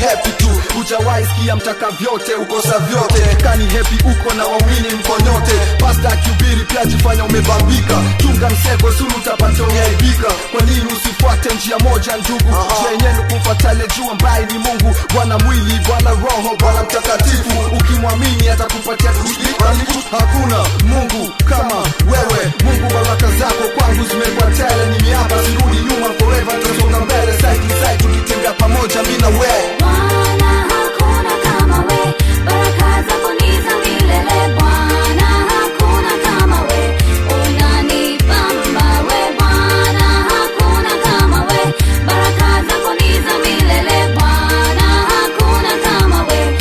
happy tu. Hujawahi sikia mtaka vyote ukosa vyote. Kani happy uko na waumini mko nyote. Pasta akihubiri pia jifanya umebambika. Chunga msego sulu utapata umeaibika. Kwa nini usifuate njia moja ndugu? Njia yenyewe kumfuata yule juu ambaye ni Mungu. Bwana mwili, Bwana roho, Bwana mtakatifu. Ukimwamini atakupatia kushirika. Hakuna Mungu kama wewe. Mungu baraka zako kwangu zimekuwa tele. Mimi hapa sirudi nyuma, forever tutasonga mbele. Side to side tukitembea pamoja mimi na wewe. Bwana hakuna kama wewe. Baraka zako ni za milele. Bwana hakuna kama wewe. Unanibamba wewe. Bwana hakuna kama wewe. Baraka zako ni za milele. Bwana hakuna kama wewe.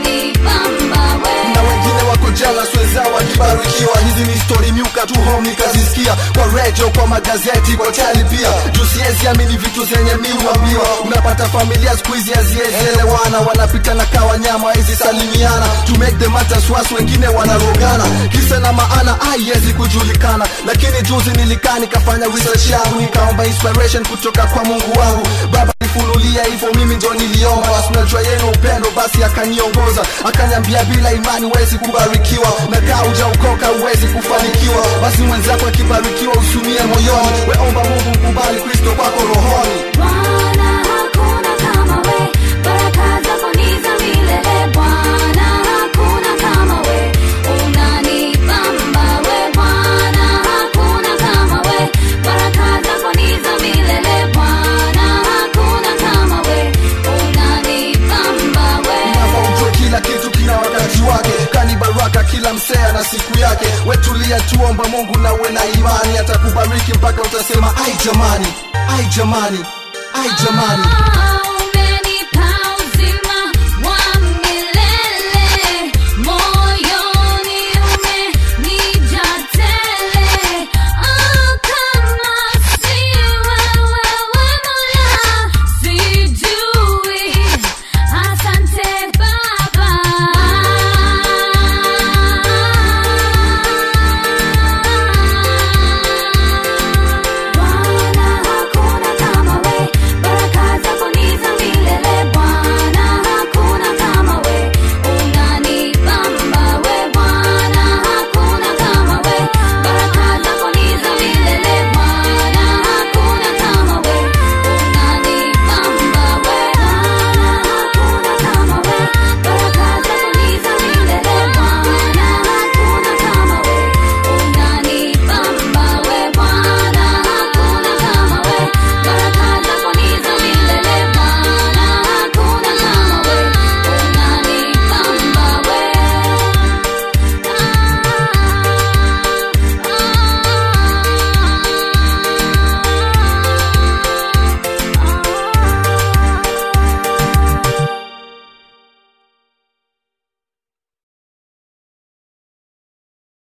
Unanibamba wewe. Na wengine wako jela sweza wakibarikiwa. Hizi ni story miuka tu home nikazisikia. Kwa radio, kwa magazeti, kwa tali pia. Juu siezi amini vitu zenye miuambiwa. Unapata familia siku hizi hazielewana. Wanapita na kawa nyama hizi salimiana. To make the matters worse wengine wanarogana. Kisa na maana haiwezi kujulikana. Lakini juzi nilikaa nikafanya research yangu. Nikaomba inspiration kutoka kwa Mungu wangu. Baba nifunulia hivyo mimi ndio niliomba. Unajua yenu upendo basi akaniongoza. Akaniambia bila imani huwezi kubarikiwa. Na kaa hujaokoka huwezi kufanikiwa. Basi mwenzako akibarikiwa usumie moyoni. Weomba Mungu mkubali Kristo kwako rohoni. Bwana hakuna kama wewe. Baraka zako ni za milele. Bwana hakuna kama wewe. Unanibamba wewe. Bwana hakuna kama wewe. Baraka zako ni za milele. Bwana hakuna kama wewe. Unanibamba wewe. Unafaa kila kitu kina wakati wake. Kani baraka kila msea na siku yake. Wetulia tuomba Mungu na uwe na imani. Atakubariki mpaka utasema ai jamani, ai jamani, ai jamani.